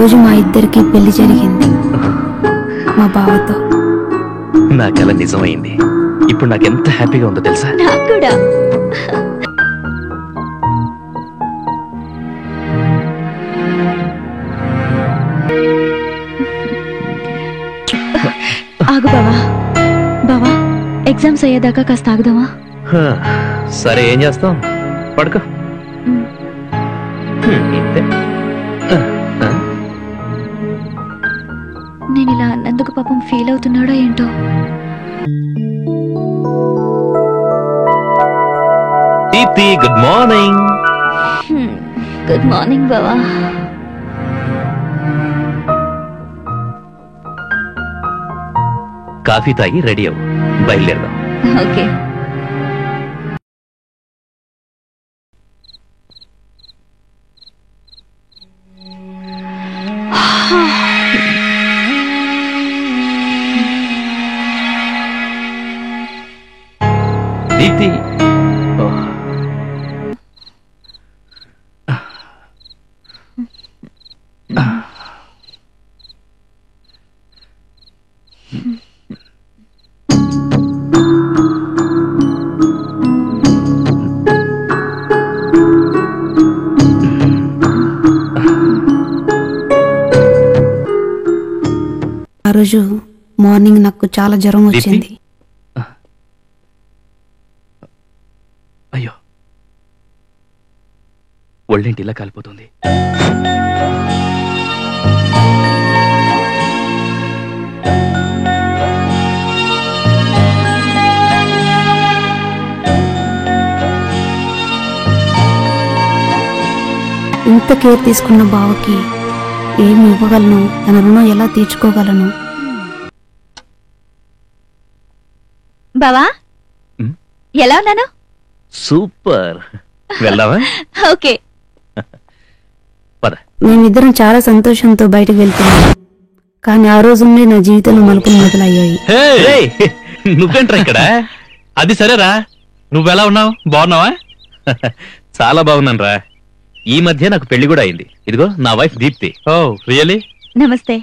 రోజు మా ఇద్దరికి పెళ్లి జరిగింది మా బావతో. నా కల నిజమైంది. ఇప్పుడు నాకెంత హ్యాపీగా ఉందో తెలుసా? నాకు కూడా. ఆగు బావా. బావా, ఎగ్జామ్స్ అయ్యేదాకా కాస్త ఆగుదామా? సరే, ఏం చేస్తాం, పడుకో. నేను ఇలా అన్నందుకు పాపం ఫీల్ అవుతున్నాడో ఏంటో. Deepti, good morning. Good morning బావా. కాఫీ తాగి రెడీ అవ్వు, బయలుదేరదాం. ఓకే. దీప్తి, ఆ రోజు మార్నింగ్ నాకు చాలా జ్వరం వచ్చింది. అయ్యో, ఒళ్ళేంటి ఇలా కాలిపోతుంది? ఇంత కేర్ తీసుకున్న బావకి ఏమి ఇవ్వగలను? తన రుణం ఎలా తీర్చుకోగలను? బావా, ఎలా ఉన్నాను? సూపర్. వెళ్దామా? ఓకే. మేమిద్దరం చాలా సంతోషంతో బయటకు వెళ్తున్నాం. కానీ ఆ రోజు నుండి నా జీవితంలో మలుపులు మొదలయ్యాయి. నువ్వేంట్రా ఇక్కడ? అది సరేరా, నువ్వెలా ఉన్నావు? బాగున్నావా? చాలా బాగున్నాను రా. ఈ మధ్య నాకు పెళ్లి కూడా అయింది. ఇదిగో నా వైఫ్ దీప్తి. Oh really? నమస్తే.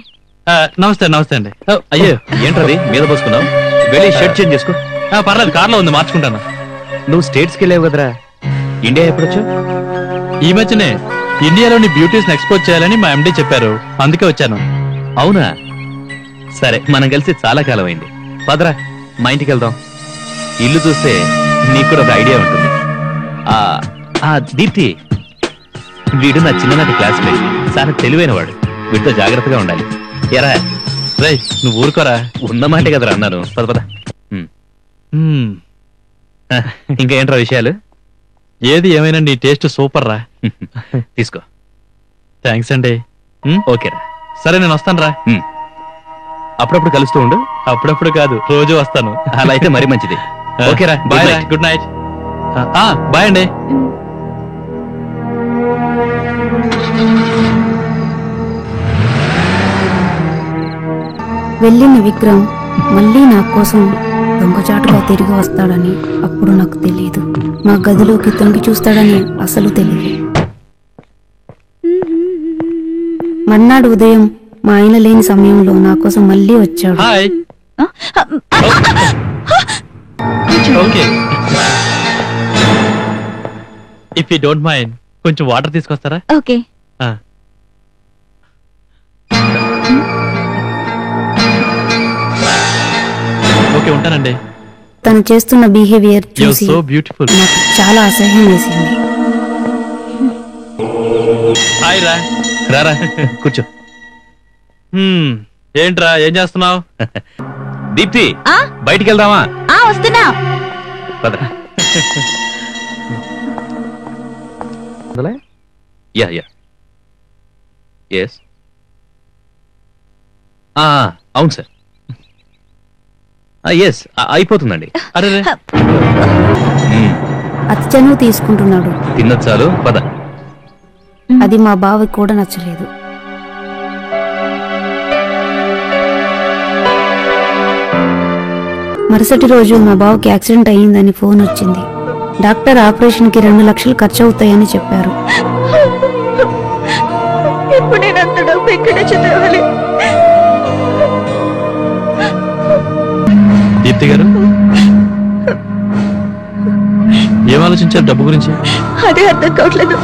నమస్తే. నమస్తే అండి. అయ్యో, ఏంట్రది మీద పోసుకున్నావు? వెళ్ళి షర్ట్ చేంజ్ చేసుకో. పర్లేదు, కార్లో ఉంది, మార్చుకుంటాను. నువ్వు స్టేట్స్కి వెళ్ళావు కదరా, ఇండియా ఎప్పుడొచ్చు? ఈ మధ్యనే ఇండియాలోని బ్యూటీస్ ఎక్స్పోజ్ చేయాలని మా ఎండి చెప్పారు, అందుకే వచ్చాను. అవునా? సరే, మనం కలిసి చాలా కాలం అయింది. పదరా, మా ఇంటికి వెళ్దాం. ఇల్లు చూస్తే నీకు కూడా ఒక ఐడియా ఉంటుంది. దీప్తి, వీడు నా చిన్ననాటి క్లాస్మేట్. చాలా తెలివైన వాడు. వీటితో జాగ్రత్తగా ఉండాలి. ఎరా రేయ్, నువ్వు ఊరుకోరా. ఉన్నమాటే కదరా అన్నాను. పద పద. ఇంకా ఏంట్రా విషయాలు? ఏది ఏమైనా నీ టేస్ట్ సూపర్ రా. తీసుకో. థ్యాంక్స్ అండి. ఓకేరా. సరే, నేను వస్తాను రా. అప్పుడప్పుడు కలుస్తూ ఉండు. అప్పుడప్పుడు కాదు, రోజు వస్తాను. అలా అయితే మరీ మంచిది. ఓకేరా, బాయ్. Good night. బాయ్ అండి. వెళ్ళిన విక్రమ్ మళ్ళీ నా కోసం దొంగచాటుగా తిరిగి వస్తాడని అప్పుడు నాకు తెలియదు. నా గదిలోకి తొంగి చూస్తాడని అసలు తెలియదు. మర్నాడు ఉదయం మా ఆయన లేని సమయంలో నా కోసం మళ్ళీ వచ్చాడు. Hi. Okay, if you don't mind కొంచెం వాటర్ తీసుకొస్తారా? ఓకే. ఓకే, ఉంటానండి. తను చేస్తున్న బిహేవియర్ చూసి సో బ్యూటిఫుల్. నాకు చాలా అసహ్యం వేసింది. హాయ్ రా. రారా, కూర్చో. ఏంట్రా, ఏం చేస్తున్నావు? దీప్తి, బయటికి వెళ్దామా? వస్తున్నా. పదరా. Yeah yeah yes. అవును సార్. ఎస్, అయిపోతుందండి. అరే, అతి చనువు తీసుకుంటున్నాడు. తిన్నది చాలు, పద. అది మా బావకి కూడా నచ్చలేదు. మరుసటి రోజు మా బావకి యాక్సిడెంట్ అయ్యిందని ఫోన్ వచ్చింది. డాక్టర్ ఆపరేషన్కి 2 లక్షలు ఖర్చు అవుతాయని చెప్పారు. ఇప్పుడు నేను అంత డబ్బు ఎక్కడి నుంచి తేవాలి? దీప్తి గారు ఏం ఆలోచించారు డబ్బు గురించి? అదే అర్థం కావట్లేదు.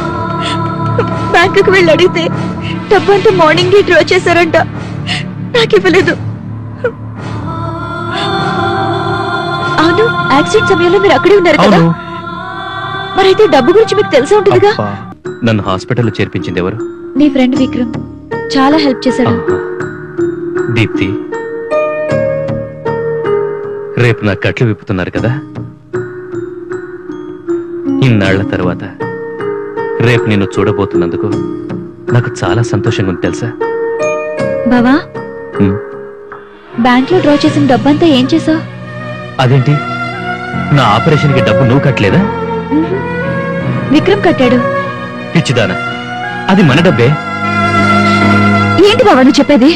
బ్యాంకుకి వెళ్ళి అడిగితే డబ్బు అంతా మార్నింగ్ డ్రా చేశారంట. నాకు ఇవ్వలేదు. అవును, యాక్సిడెంట్ సమయంలో మీరు అక్కడే ఉన్నారు కదా? అవును. మరైతే డబ్బు గురించి మీకు తెలిసే ఉంటుందిగా. అబ్బా. నన్ను హాస్పిటల్లో చేర్పించింది ఎవరు? నీ ఫ్రెండ్ విక్రమ్ చాలా హెల్ప్ చేశాడు. ఆహా. దీప్తి, రేపు నా కట్లు విప్పుతున్నారు కదా. ఇన్నాళ్ల తర్వాత రేపు నిన్ను చూడబోతున్నందుకు నాకు చాలా సంతోషంగా ఉంది తెలుసా. బావా, ఉమ్, బ్యాంక్ లో డ్రా చేసిన డబ్బంతా ఏం చేసావు? అదేంటి, నా ఆపరేషన్కి డబ్బు నువ్వు కట్టలేదా? విక్రమ్ కట్టాడు. పిచ్చిదానా, అది మన డబ్బే. ఏంటి బావా నువ్వు చెప్పేది?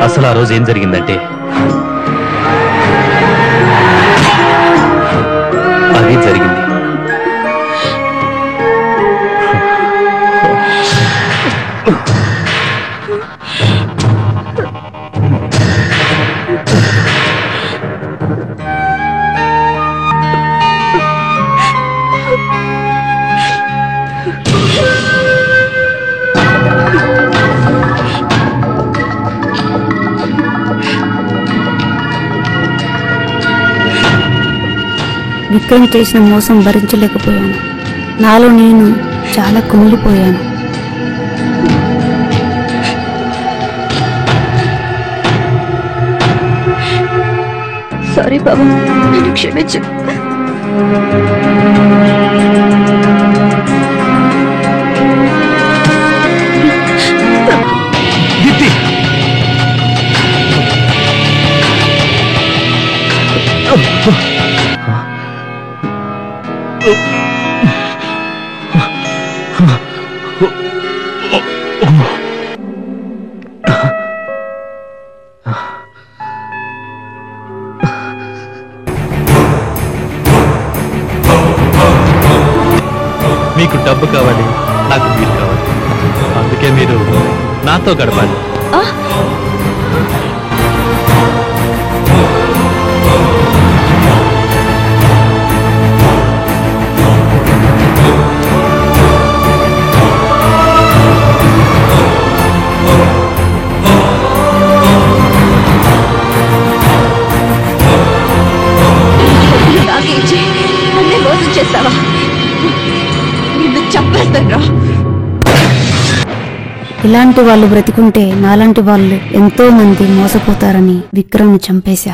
అసలు ఆ రోజు ఏం జరిగిందంటే, అది జరిగింది. విక్రమ్ చేసిన మోసం భరించలేకపోయాను. నాలో నేను చాలా కుమిలిపోయాను. సారీ బాబా, నన్ను క్షమించు. దీప్తి, మీకు డబ్బు కావాలి, నాకు మీరు కావాలి. అందుకే మీరు నాతో గడపాలి. నాకే ఇచ్చి నన్నే మోసం చేస్తావా? నిన్ను చంపేస్తాను. ఇలాంటి వాళ్ళు బ్రతికుంటే నాలాంటి వాళ్ళు ఎంతో మంది మోసపోతారని విక్రమ్ని చంపేశా.